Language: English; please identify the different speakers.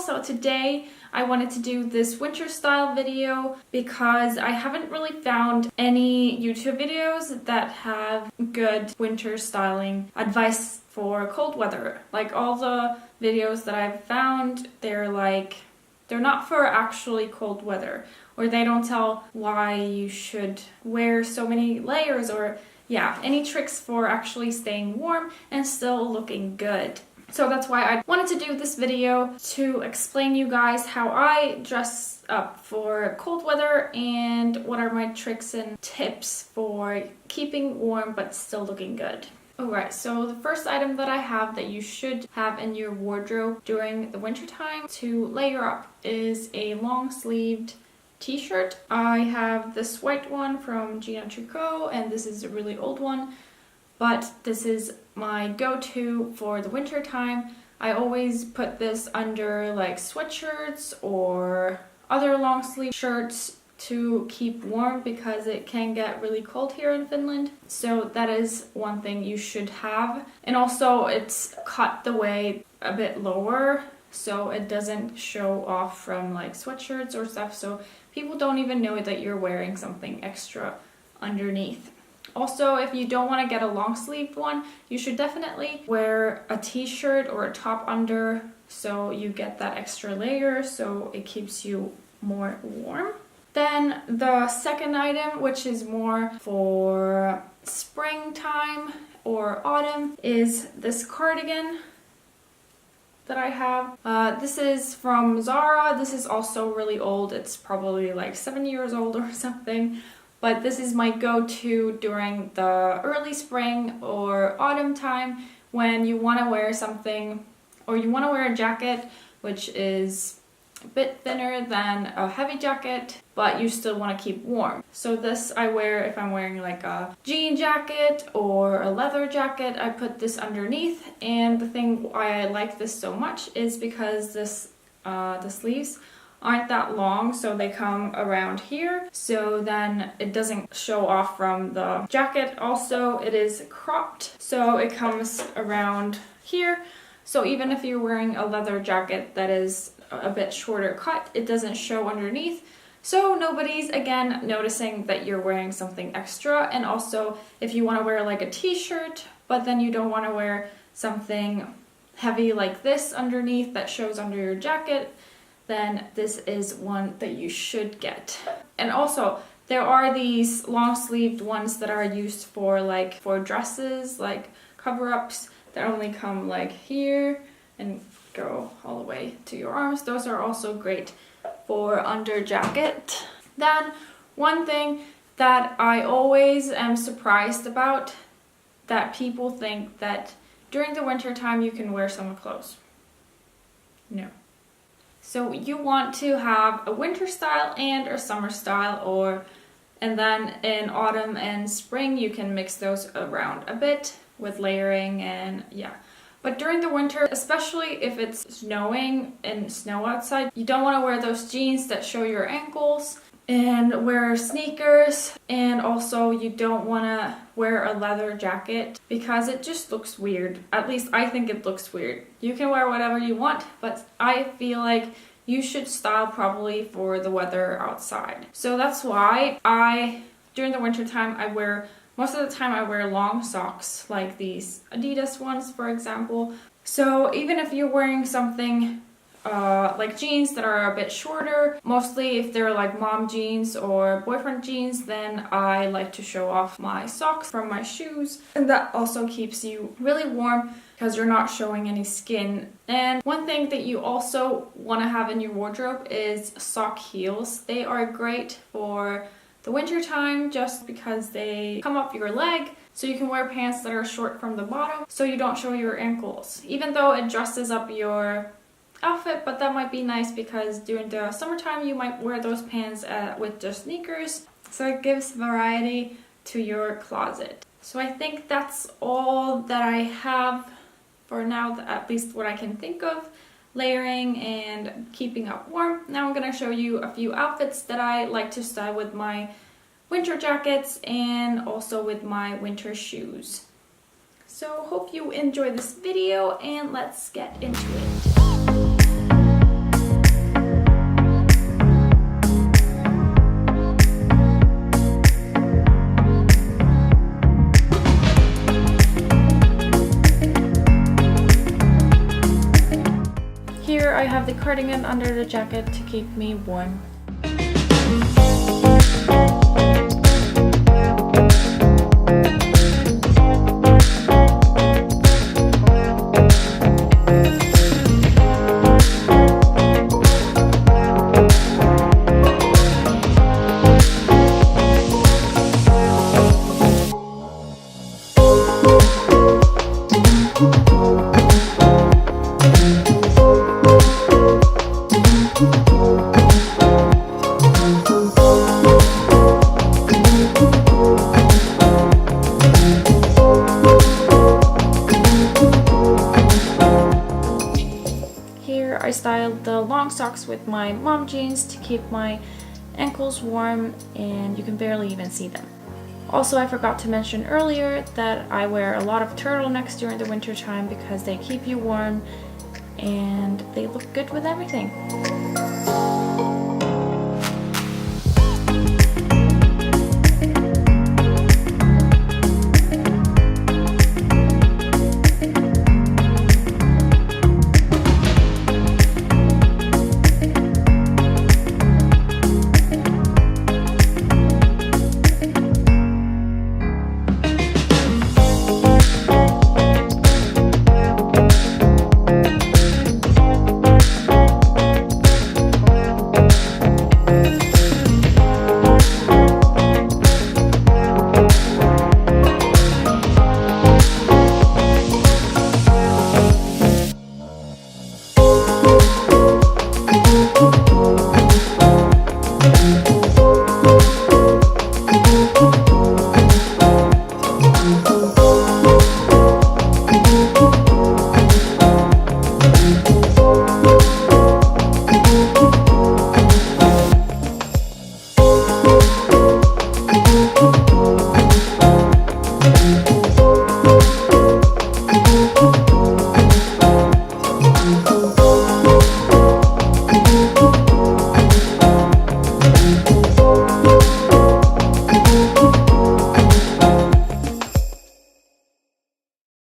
Speaker 1: So today I wanted to do this winter style video because I haven't really found any YouTube videos that have good winter styling advice for cold weather. Like all the videos that I've found, they're not for actually cold weather, or they don't tell why you should wear so many layers, or any tricks for actually staying warm and still looking good. So that's why I wanted to do this video to explain you guys how I dress up for cold weather and what are my tricks and tips for keeping warm but still looking good. Alright, so the first item that I have that you should have in your wardrobe during the winter time to layer up is a long-sleeved t-shirt. I have this white one from Gina Tricot, and this is a really old one, but this is my go-to for the winter time. I always put this under like sweatshirts or other long sleeve shirts to keep warm because it can get really cold here in Finland. So that is one thing you should have. And also it's cut the way a bit lower so it doesn't show off from like sweatshirts or stuff, so people don't even know that you're wearing something extra underneath. Also, if you don't want to get a long sleeved one, you should definitely wear a t-shirt or a top under so you get that extra layer so it keeps you more warm. Then the second item, which is more for springtime or autumn, is this cardigan that I have. This is from Zara. This is also really old. It's probably like 7 years old or something. But this is my go-to during the early spring or autumn time when you want to wear something, or you want to wear a jacket which is a bit thinner than a heavy jacket, but you still want to keep warm. So this I wear if I'm wearing like a jean jacket or a leather jacket. I put this underneath, and the thing why I like this so much is because the sleeves aren't that long, so they come around here, so then it doesn't show off from the jacket. Also, it is cropped, so it comes around here, so even if you're wearing a leather jacket that is a bit shorter cut, it doesn't show underneath, so nobody's again noticing that you're wearing something extra. And also if you want to wear like a t-shirt but then you don't want to wear something heavy like this underneath that shows under your jacket, then this is one that you should get. And also there are these long-sleeved ones that are used for dresses, like cover-ups that only come like here and go all the way to your arms. Those are also great for under jacket. Then one thing that I always am surprised about, that people think that during the winter time you can wear summer clothes. No. So you want to have a winter style and a summer style, and then in autumn and spring you can mix those around a bit with layering and But during the winter, especially if it's snowing and snow outside, you don't want to wear those jeans that show your ankles, and wear sneakers, and also you don't want to wear a leather jacket because it just looks weird. At least I think it looks weird. You can wear whatever you want, but I feel like you should style probably for the weather outside. So that's why during the winter time, most of the time I wear long socks, like these Adidas ones, for example. So even if you're wearing something like jeans that are a bit shorter, mostly if they're like mom jeans or boyfriend jeans, then I like to show off my socks from my shoes, and that also keeps you really warm because you're not showing any skin. And one thing that you also want to have in your wardrobe is sock heels. They are great for the winter time just because they come up your leg, so you can wear pants that are short from the bottom so you don't show your ankles, even though it dresses up your outfit. But that might be nice because during the summertime you might wear those pants with just sneakers, so it gives variety to your closet. So I think that's all that I have for now, at least what I can think of, layering and keeping up warm. Now I'm going to show you a few outfits that I like to style with my winter jackets and also with my winter shoes. So hope you enjoy this video, and let's get into it. I have the cardigan under the jacket to keep me warm. I styled the long socks with my mom jeans to keep my ankles warm, and you can barely even see them. Also, I forgot to mention earlier that I wear a lot of turtlenecks during the winter time because they keep you warm and they look good with everything.